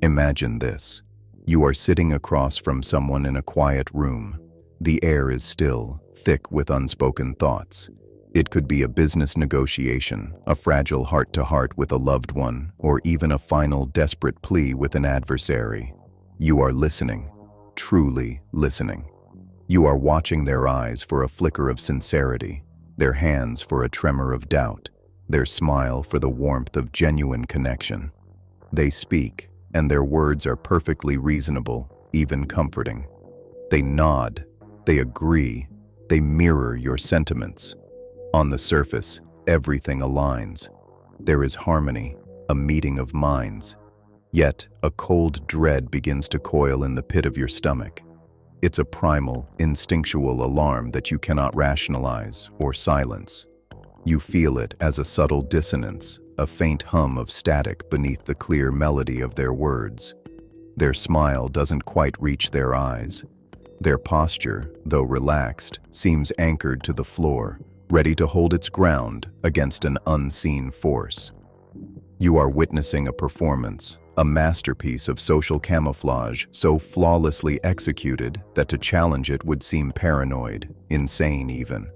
Imagine this. You are sitting across from someone in a quiet room. The air is still, thick with unspoken thoughts. It could be a business negotiation, a fragile heart-to-heart with a loved one, or even a final desperate plea with an adversary. You are listening, truly listening. You are watching their eyes for a flicker of sincerity, their hands for a tremor of doubt, their smile for the warmth of genuine connection. They speak, and their words are perfectly reasonable, even comforting. They nod, they agree, they mirror your sentiments. On the surface, everything aligns. There is harmony, a meeting of minds. Yet, a cold dread begins to coil in the pit of your stomach. It's a primal, instinctual alarm that you cannot rationalize or silence. You feel it as a subtle dissonance, a faint hum of static beneath the clear melody of their words. Their smile doesn't quite reach their eyes. Their posture, though relaxed, seems anchored to the floor, ready to hold its ground against an unseen force. You are witnessing a performance, a masterpiece of social camouflage so flawlessly executed that to challenge it would seem paranoid, insane even.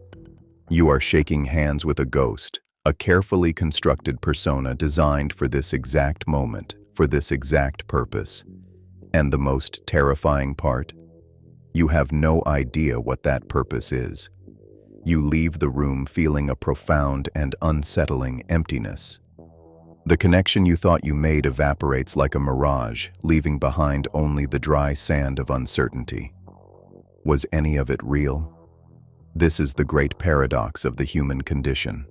You are shaking hands with a ghost, a carefully constructed persona designed for this exact moment, for this exact purpose. And the most terrifying part? You have no idea what that purpose is. You leave the room feeling a profound and unsettling emptiness. The connection you thought you made evaporates like a mirage, leaving behind only the dry sand of uncertainty. Was any of it real? This is the great paradox of the human condition.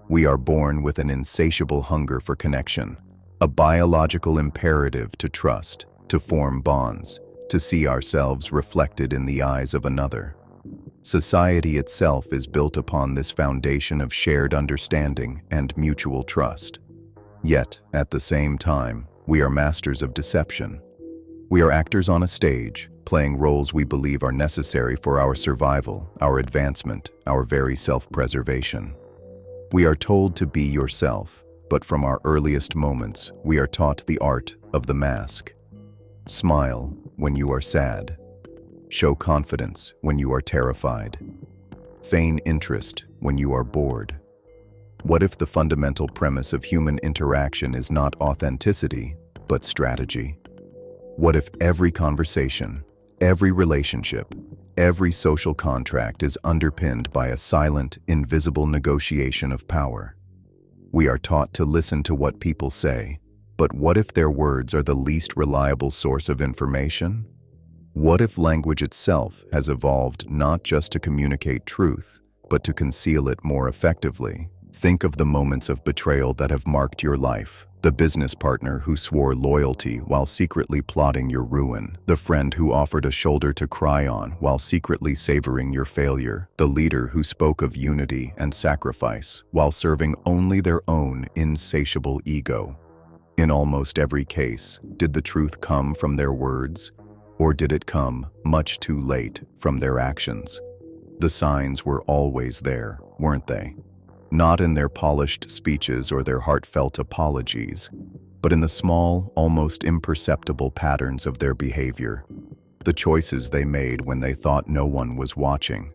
We are born with an insatiable hunger for connection, a biological imperative to trust, to form bonds, to see ourselves reflected in the eyes of another. Society itself is built upon this foundation of shared understanding and mutual trust. Yet, at the same time, we are masters of deception. We are actors on a stage, playing roles we believe are necessary for our survival, our advancement, our very self-preservation. We are told to be yourself, but from our earliest moments, we are taught the art of the mask. Smile when you are sad. Show confidence when you are terrified. Feign interest when you are bored. What if the fundamental premise of human interaction is not authenticity, but strategy? What if every conversation, every relationship, every social contract is underpinned by a silent, invisible negotiation of power? We are taught to listen to what people say, but what if their words are the least reliable source of information? What if language itself has evolved not just to communicate truth, but to conceal it more effectively? Think of the moments of betrayal that have marked your life. The business partner who swore loyalty while secretly plotting your ruin. The friend who offered a shoulder to cry on while secretly savoring your failure. The leader who spoke of unity and sacrifice while serving only their own insatiable ego. In almost every case, did the truth come from their words? Or did it come, much too late, from their actions? The signs were always there, weren't they? Not in their polished speeches or their heartfelt apologies, but in the small, almost imperceptible patterns of their behavior, the choices they made when they thought no one was watching,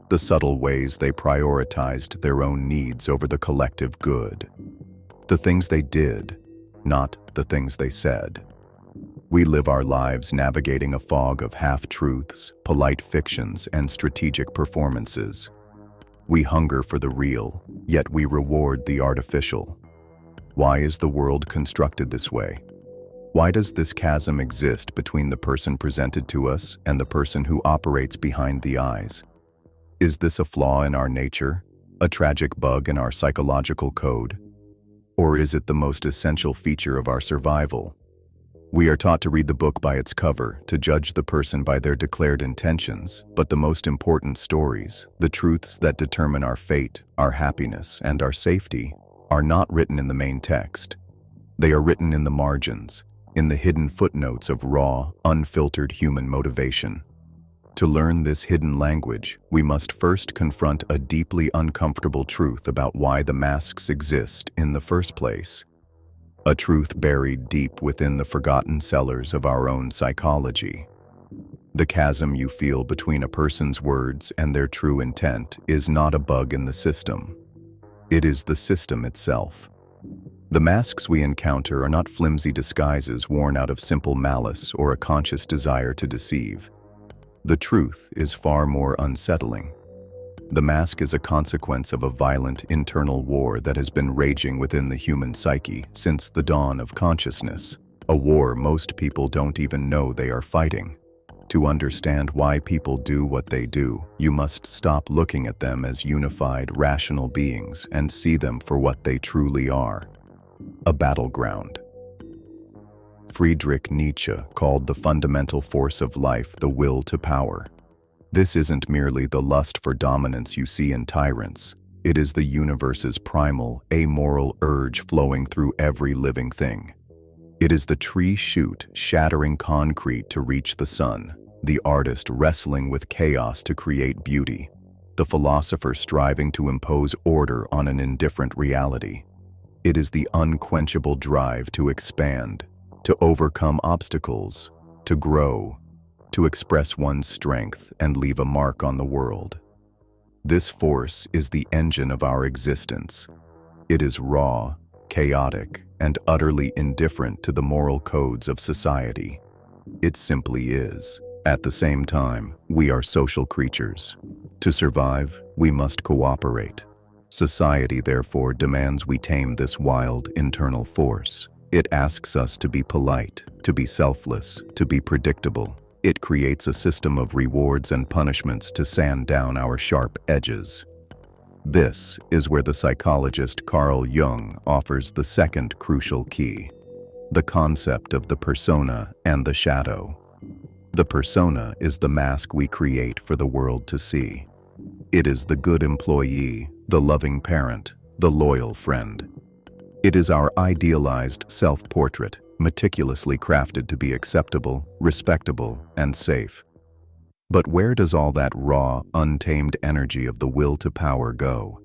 the subtle ways they prioritized their own needs over the collective good, the things they did, not the things they said. We live our lives navigating a fog of half-truths, polite fictions, and strategic performances. We hunger for the real, yet we reward the artificial. Why is the world constructed this way? Why does this chasm exist between the person presented to us and the person who operates behind the eyes? Is this a flaw in our nature, a tragic bug in our psychological code? Or is it the most essential feature of our survival? We are taught to read the book by its cover, to judge the person by their declared intentions, but the most important stories, the truths that determine our fate, our happiness, and our safety, are not written in the main text. They are written in the margins, in the hidden footnotes of raw, unfiltered human motivation. To learn this hidden language, we must first confront a deeply uncomfortable truth about why the masks exist in the first place. a truth buried deep within the forgotten cellars of our own psychology. The chasm you feel between a person's words and their true intent is not a bug in the system. It is the system itself. The masks we encounter are not flimsy disguises worn out of simple malice or a conscious desire to deceive. The truth is far more unsettling. The mask is a consequence of a violent internal war that has been raging within the human psyche since the dawn of consciousness, a war most people don't even know they are fighting. To understand why people do what they do, you must stop looking at them as unified, rational beings and see them for what they truly are: a battleground. Friedrich Nietzsche called the fundamental force of life the will to power. This isn't merely the lust for dominance you see in tyrants. It is the universe's primal, amoral urge flowing through every living thing. It is the tree shoot shattering concrete to reach the sun, the artist wrestling with chaos to create beauty, the philosopher striving to impose order on an indifferent reality. It is the unquenchable drive to expand, to overcome obstacles, to grow, to express one's strength and leave a mark on the world. This force is the engine of our existence. It is raw, chaotic, and utterly indifferent to the moral codes of society. It simply is. At the same time, we are social creatures. To survive, we must cooperate. Society, therefore, demands we tame this wild internal force. It asks us to be polite, to be selfless, to be predictable. It creates a system of rewards and punishments to sand down our sharp edges. This is where the psychologist Carl Jung offers the second crucial key: the concept of the persona and the shadow. The persona is the mask we create for the world to see. It is the good employee, the loving parent, the loyal friend. It is our idealized self-portrait, meticulously crafted to be acceptable, respectable, and safe. But where does all that raw, untamed energy of the will to power go?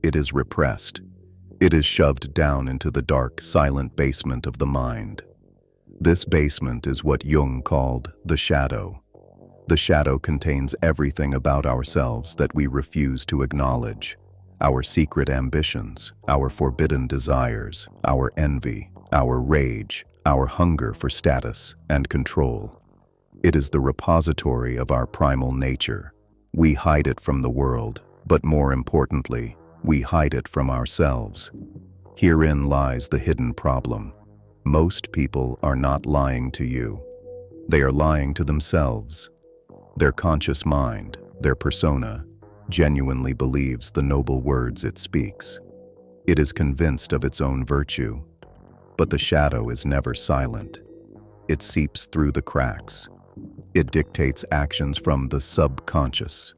It is repressed. It is shoved down into the dark, silent basement of the mind. This basement is what Jung called the shadow. The shadow contains everything about ourselves that we refuse to acknowledge: our secret ambitions, our forbidden desires, our envy, our rage, our hunger for status and control. It is the repository of our primal nature. We hide it from the world, but more importantly, we hide it from ourselves. Herein lies the hidden problem. Most people are not lying to you. They are lying to themselves. Their conscious mind, their persona, genuinely believes the noble words it speaks. It is convinced of its own virtue. But the shadow is never silent. It seeps through the cracks. It dictates actions from the subconscious.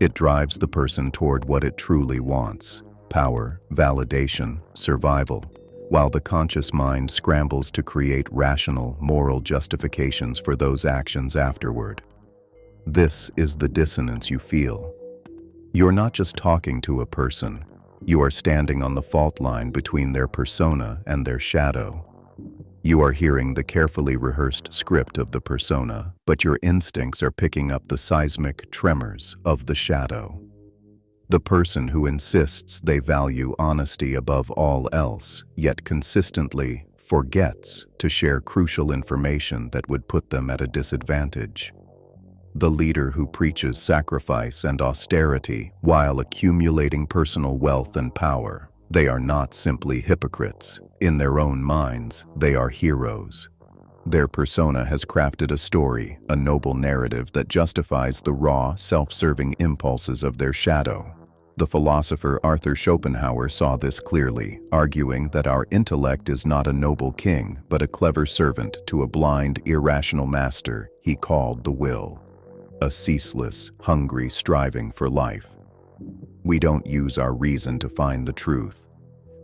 It drives the person toward what it truly wants: power, validation, survival, while the conscious mind scrambles to create rational, moral justifications for those actions afterward. This is the dissonance you feel. You're not just talking to a person. You are standing on the fault line between their persona and their shadow. You are hearing the carefully rehearsed script of the persona, but your instincts are picking up the seismic tremors of the shadow. The person who insists they value honesty above all else, yet consistently forgets to share crucial information that would put them at a disadvantage. The leader who preaches sacrifice and austerity while accumulating personal wealth and power. They are not simply hypocrites. In their own minds, they are heroes. Their persona has crafted a story, a noble narrative that justifies the raw, self-serving impulses of their shadow. The philosopher Arthur Schopenhauer saw this clearly, arguing that our intellect is not a noble king, but a clever servant to a blind, irrational master he called the will. A ceaseless, hungry striving for life. We don't use our reason to find the truth.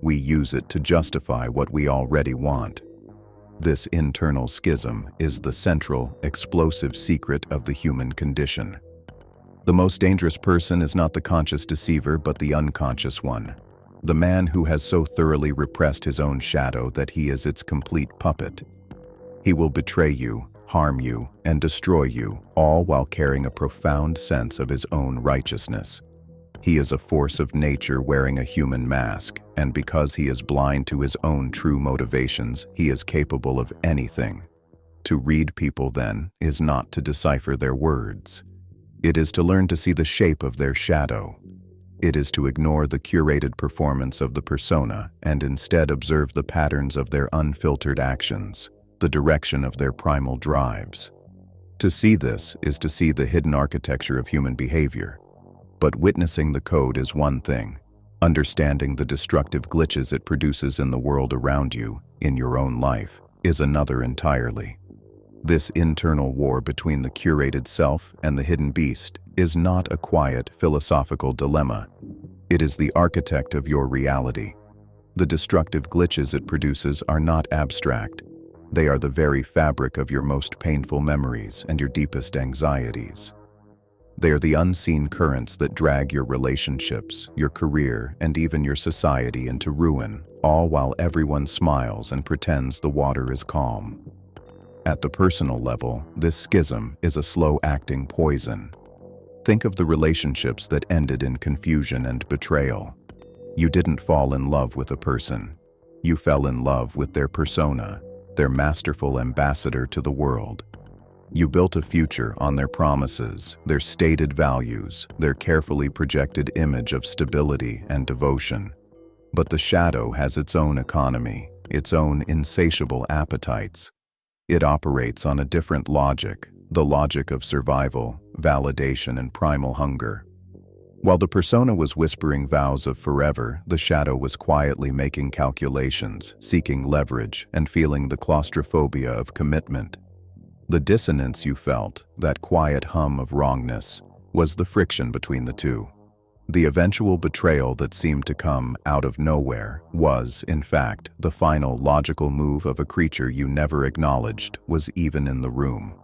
We use it to justify what we already want. This internal schism is the central, explosive secret of the human condition. The most dangerous person is not the conscious deceiver, but the unconscious one. the man who has so thoroughly repressed his own shadow that he is its complete puppet. He will betray you, harm you, and destroy you, all while carrying a profound sense of his own righteousness. He is a force of nature wearing a human mask, and because he is blind to his own true motivations, he is capable of anything. To read people, then, is not to decipher their words. It is to learn to see the shape of their shadow. It is to ignore the curated performance of the persona and instead observe the patterns of their unfiltered actions, the direction of their primal drives. To see this is to see the hidden architecture of human behavior. But witnessing the code is one thing. Understanding the destructive glitches it produces in the world around you, in your own life, is another entirely. This internal war between the curated self and the hidden beast is not a quiet philosophical dilemma. It is the architect of your reality. The destructive glitches it produces are not abstract. They are the very fabric of your most painful memories and your deepest anxieties. They are the unseen currents that drag your relationships, your career, and even your society into ruin, all while everyone smiles and pretends the water is calm. At the personal level, this schism is a slow-acting poison. Think of the relationships that ended in confusion and betrayal. You didn't fall in love with a person. You fell in love with their persona, their masterful ambassador to the world. You built a future on their promises, their stated values, their carefully projected image of stability and devotion. But the shadow has its own economy, its own insatiable appetites. It operates on a different logic, the logic of survival, validation, and primal hunger. While the persona was whispering vows of forever, the shadow was quietly making calculations, seeking leverage, and feeling the claustrophobia of commitment. The dissonance you felt, that quiet hum of wrongness, was the friction between the two. The eventual betrayal that seemed to come out of nowhere was, in fact, the final logical move of a creature you never acknowledged was even in the room.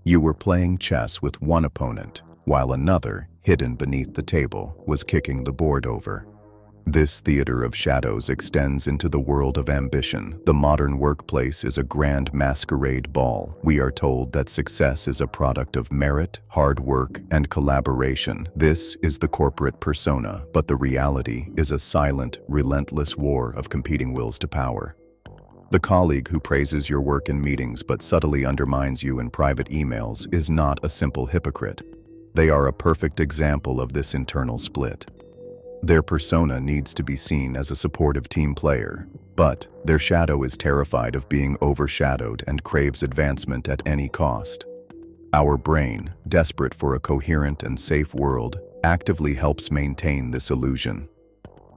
You were playing chess with one opponent, while another, hidden beneath the table, was kicking the board over. This theater of shadows extends into the world of ambition. The modern workplace is a grand masquerade ball. We are told that success is a product of merit, hard work, and collaboration. This is the corporate persona, but the reality is a silent, relentless war of competing wills to power. The colleague who praises your work in meetings but subtly undermines you in private emails is not a simple hypocrite. They are a perfect example of this internal split. Their persona needs to be seen as a supportive team player, but their shadow is terrified of being overshadowed and craves advancement at any cost. Our brain, desperate for a coherent and safe world, actively helps maintain this illusion.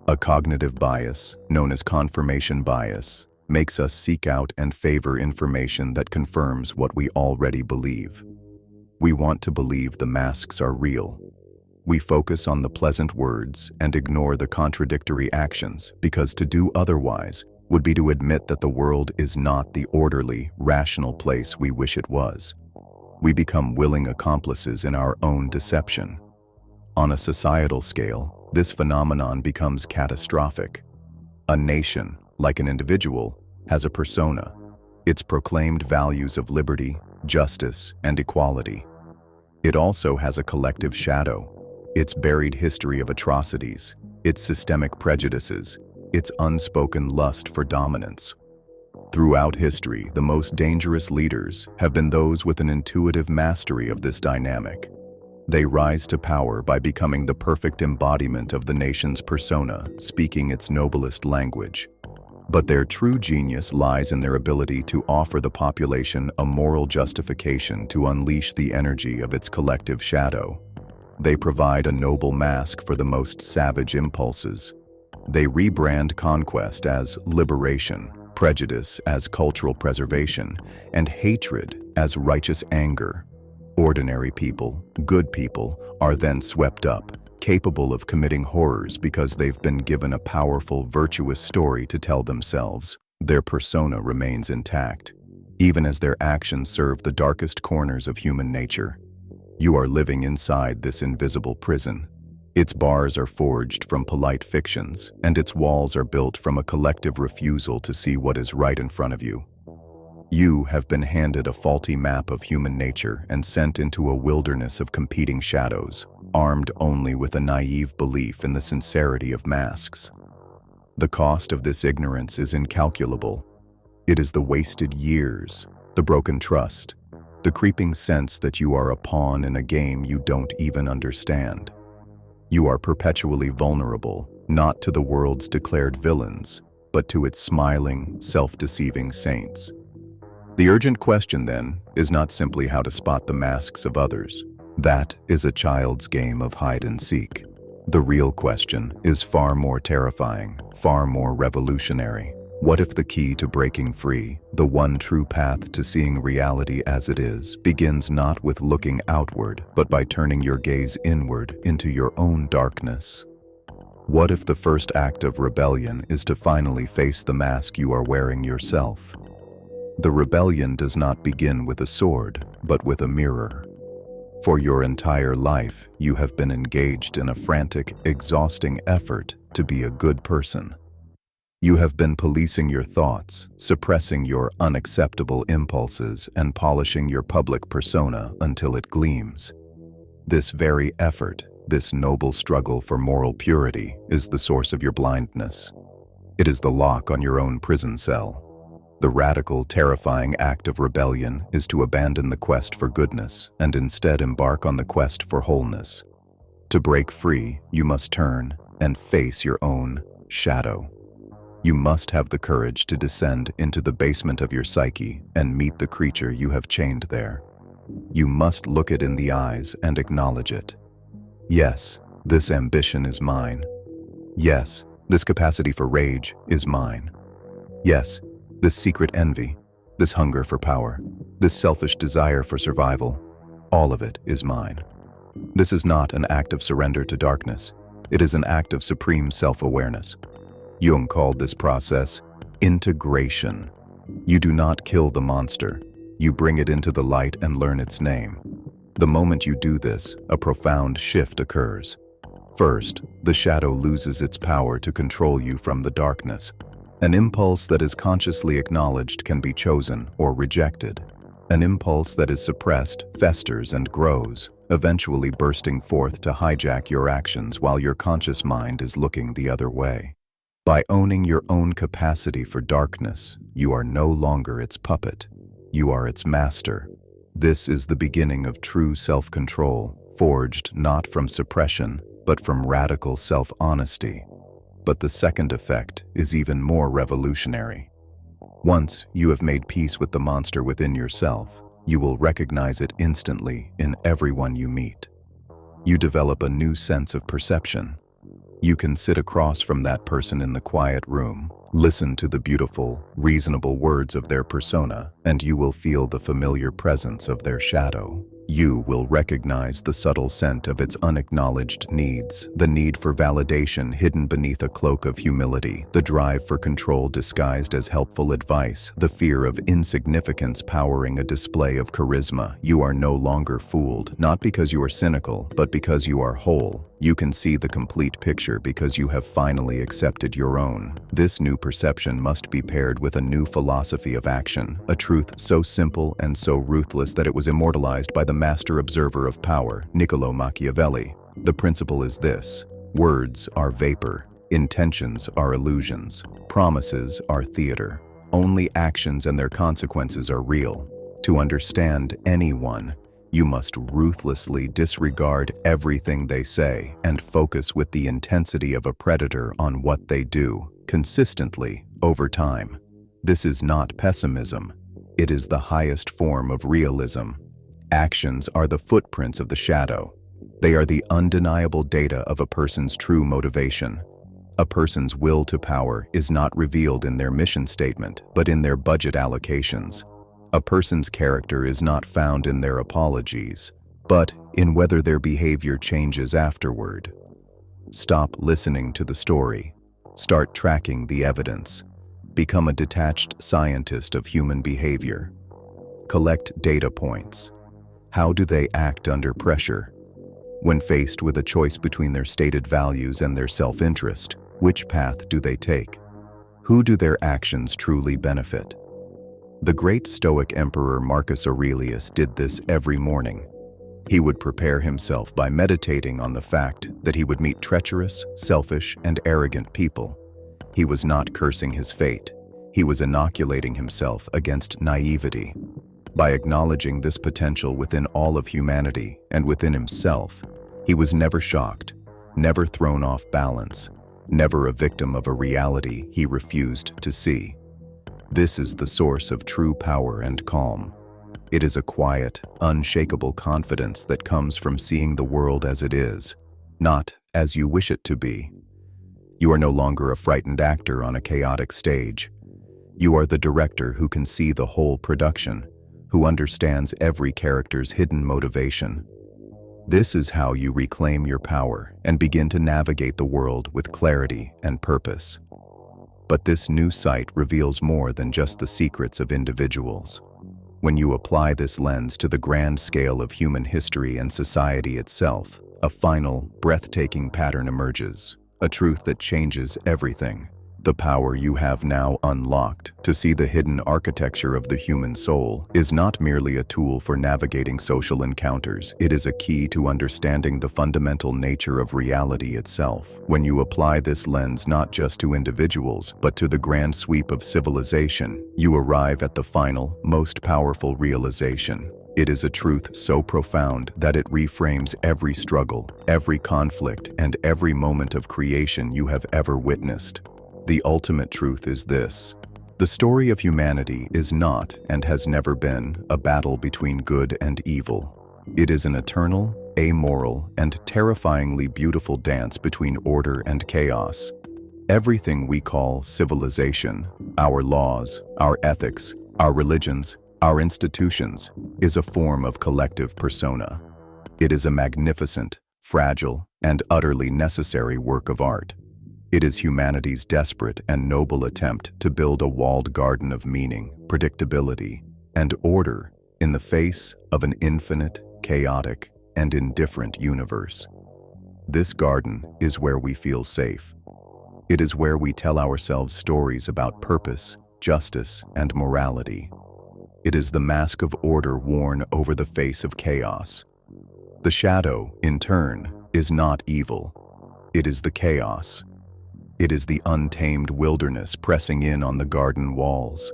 A cognitive bias, known as confirmation bias, makes us seek out and favor information that confirms what we already believe. We want to believe the masks are real. We focus on the pleasant words and ignore the contradictory actions because to do otherwise would be to admit that the world is not the orderly, rational place we wish it was. We become willing accomplices in our own deception. On a societal scale, this phenomenon becomes catastrophic. A nation, like an individual, has a persona, its proclaimed values of liberty, justice, and equality. It also has a collective shadow, its buried history of atrocities, its systemic prejudices, its unspoken lust for dominance. Throughout history, the most dangerous leaders have been those with an intuitive mastery of this dynamic. They rise to power by becoming the perfect embodiment of the nation's persona, speaking its noblest language. But their true genius lies in their ability to offer the population a moral justification to unleash the energy of its collective shadow. They provide a noble mask for the most savage impulses. They rebrand conquest as liberation, prejudice as cultural preservation, and hatred as righteous anger. Ordinary people, good people, are then swept up, capable of committing horrors because they've been given a powerful, virtuous story to tell themselves. Their persona remains intact, even as their actions serve the darkest corners of human nature. You are living inside this invisible prison. Its bars are forged from polite fictions, and its walls are built from a collective refusal to see what is right in front of you. You have been handed a faulty map of human nature and sent into a wilderness of competing shadows, armed only with a naive belief in the sincerity of masks. The cost of this ignorance is incalculable. It is the wasted years, the broken trust, the creeping sense that you are a pawn in a game you don't even understand. You are perpetually vulnerable, not to the world's declared villains, but to its smiling, self-deceiving saints. The urgent question, then, is not simply how to spot the masks of others. That is a child's game of hide and seek. The real question is far more terrifying, far more revolutionary. What if the key to breaking free, the one true path to seeing reality as it is, begins not with looking outward, but by turning your gaze inward into your own darkness? What if the first act of rebellion is to finally face the mask you are wearing yourself? The rebellion does not begin with a sword, but with a mirror. For your entire life, you have been engaged in a frantic, exhausting effort to be a good person. You have been policing your thoughts, suppressing your unacceptable impulses, and polishing your public persona until it gleams. This very effort, this noble struggle for moral purity, is the source of your blindness. It is the lock on your own prison cell. The radical, terrifying act of rebellion is to abandon the quest for goodness and instead embark on the quest for wholeness. To break free, you must turn and face your own shadow. You must have the courage to descend into the basement of your psyche and meet the creature you have chained there. You must look it in the eyes and acknowledge it. Yes, this ambition is mine. Yes, this capacity for rage is mine. Yes, this secret envy, this hunger for power, this selfish desire for survival, all of it is mine. This is not an act of surrender to darkness. It is an act of supreme self-awareness. Jung called this process integration. You do not kill the monster. You bring it into the light and learn its name. The moment you do this, a profound shift occurs. First, the shadow loses its power to control you from the darkness. An impulse that is consciously acknowledged can be chosen or rejected. An impulse that is suppressed festers and grows, eventually bursting forth to hijack your actions while your conscious mind is looking the other way. By owning your own capacity for darkness, you are no longer its puppet. You are its master. This is the beginning of true self-control, forged not from suppression, but from radical self-honesty. But the second effect is even more revolutionary. Once you have made peace with the monster within yourself, you will recognize it instantly in everyone you meet. You develop a new sense of perception. You can sit across from that person in the quiet room, listen to the beautiful, reasonable words of their persona, and you will feel the familiar presence of their shadow. You will recognize the subtle scent of its unacknowledged needs, the need for validation hidden beneath a cloak of humility, the drive for control disguised as helpful advice, the fear of insignificance powering a display of charisma. You are no longer fooled, not because you are cynical, but because you are whole. You can see the complete picture because you have finally accepted your own. This new perception must be paired with a new philosophy of action, a truth so simple and so ruthless that it was immortalized by the master observer of power, Niccolo Machiavelli. The principle is this: words are vapor, intentions are illusions, promises are theater. Only actions and their consequences are real. To understand anyone, you must ruthlessly disregard everything they say and focus with the intensity of a predator on what they do, consistently, over time. This is not pessimism. It is the highest form of realism. Actions are the footprints of the shadow. They are the undeniable data of a person's true motivation. A person's will to power is not revealed in their mission statement, but in their budget allocations. A person's character is not found in their apologies, but in whether their behavior changes afterward. Stop listening to the story. Start tracking the evidence. Become a detached scientist of human behavior. Collect data points. How do they act under pressure? When faced with a choice between their stated values and their self-interest, which path do they take? Who do their actions truly benefit? The great Stoic emperor Marcus Aurelius did this every morning. He would prepare himself by meditating on the fact that he would meet treacherous, selfish, and arrogant people. He was not cursing his fate. He was inoculating himself against naivety. By acknowledging this potential within all of humanity and within himself, he was never shocked, never thrown off balance, never a victim of a reality he refused to see. This is the source of true power and calm. It is a quiet, unshakable confidence that comes from seeing the world as it is, not as you wish it to be. You are no longer a frightened actor on a chaotic stage. You are the director who can see the whole production, who understands every character's hidden motivation. This is how you reclaim your power and begin to navigate the world with clarity and purpose. But this new sight reveals more than just the secrets of individuals. When you apply this lens to the grand scale of human history and society itself, a final, breathtaking pattern emerges, a truth that changes everything. The power you have now unlocked to see the hidden architecture of the human soul is not merely a tool for navigating social encounters. It is a key to understanding the fundamental nature of reality itself. When you apply this lens not just to individuals, but to the grand sweep of civilization, you arrive at the final, most powerful realization. It is a truth so profound that it reframes every struggle, every conflict, and every moment of creation you have ever witnessed. The ultimate truth is this: the story of humanity is not, and has never been, a battle between good and evil. It is an eternal, amoral, and terrifyingly beautiful dance between order and chaos. Everything we call civilization, our laws, our ethics, our religions, our institutions, is a form of collective persona. It is a magnificent, fragile, and utterly necessary work of art. It is humanity's desperate and noble attempt to build a walled garden of meaning, predictability, and order in the face of an infinite, chaotic, and indifferent universe. This garden is where we feel safe. It is where we tell ourselves stories about purpose, justice, and morality. It is the mask of order worn over the face of chaos. The shadow, in turn, is not evil. It is the chaos. It is the untamed wilderness pressing in on the garden walls.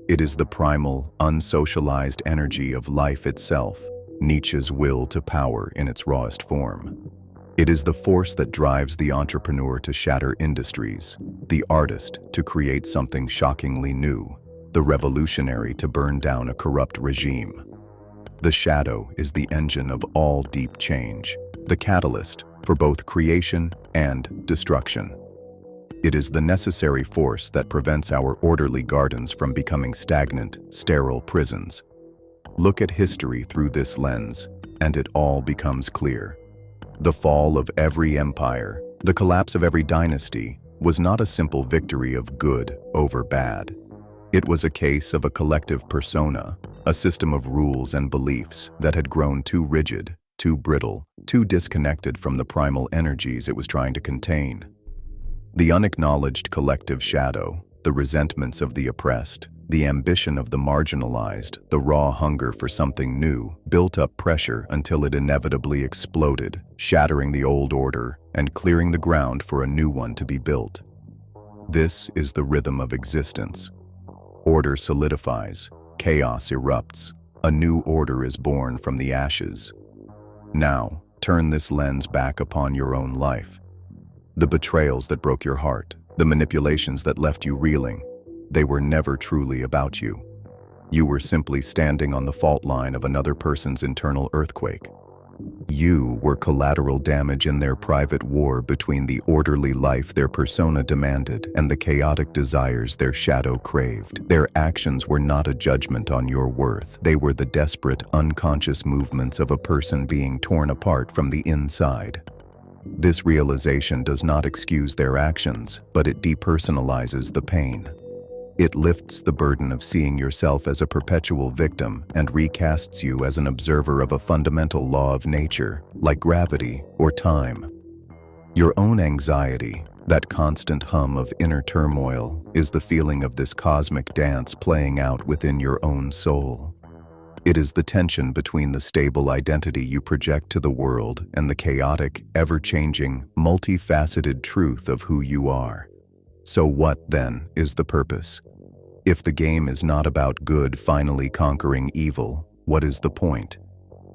It is the primal, unsocialized energy of life itself, Nietzsche's will to power in its rawest form. It is the force that drives the entrepreneur to shatter industries, the artist to create something shockingly new, the revolutionary to burn down a corrupt regime. The shadow is the engine of all deep change, the catalyst for both creation and destruction. It is the necessary force that prevents our orderly gardens from becoming stagnant, sterile prisons. Look at history through this lens, and it all becomes clear. The fall of every empire, the collapse of every dynasty, was not a simple victory of good over bad. It was a case of a collective persona, a system of rules and beliefs that had grown too rigid, too brittle, too disconnected from the primal energies it was trying to contain. The unacknowledged collective shadow, the resentments of the oppressed, the ambition of the marginalized, the raw hunger for something new, built up pressure until it inevitably exploded, shattering the old order and clearing the ground for a new one to be built. This is the rhythm of existence. Order solidifies, chaos erupts, a new order is born from the ashes. Now, turn this lens back upon your own life. The betrayals that broke your heart, the manipulations that left you reeling, they were never truly about you. You were simply standing on the fault line of another person's internal earthquake. You were collateral damage in their private war between the orderly life their persona demanded and the chaotic desires their shadow craved. Their actions were not a judgment on your worth. They were the desperate, unconscious movements of a person being torn apart from the inside. This realization does not excuse their actions, but it depersonalizes the pain. It lifts the burden of seeing yourself as a perpetual victim and recasts you as an observer of a fundamental law of nature, like gravity or time. Your own anxiety, that constant hum of inner turmoil, is the feeling of this cosmic dance playing out within your own soul. It is the tension between the stable identity you project to the world and the chaotic, ever-changing, multifaceted truth of who you are. So what, then, is the purpose? If the game is not about good finally conquering evil, what is the point?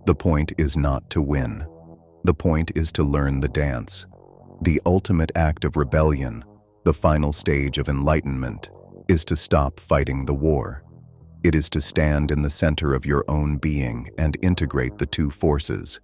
The point is not to win. The point is to learn the dance. The ultimate act of rebellion, the final stage of enlightenment, is to stop fighting the war. It is to stand in the center of your own being and integrate the two forces,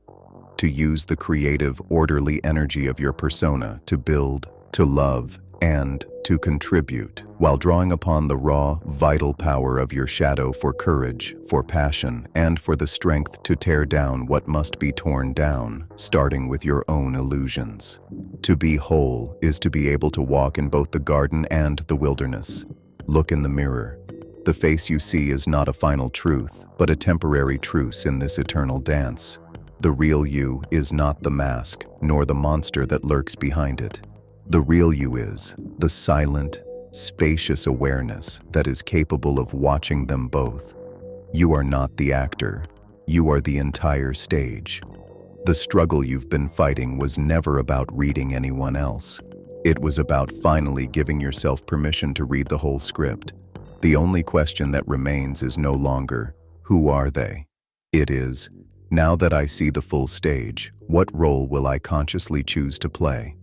to use the creative, orderly energy of your persona to build, to love, and to contribute, while drawing upon the raw, vital power of your shadow for courage, for passion, and for the strength to tear down what must be torn down, starting with your own illusions. To be whole is to be able to walk in both the garden and the wilderness. Look in the mirror. The face you see is not a final truth, but a temporary truce in this eternal dance. The real you is not the mask, nor the monster that lurks behind it. The real you is the silent, spacious awareness that is capable of watching them both. You are not the actor. You are the entire stage. The struggle you've been fighting was never about reading anyone else. It was about finally giving yourself permission to read the whole script. The only question that remains is no longer, who are they? It is, now that I see the full stage, what role will I consciously choose to play?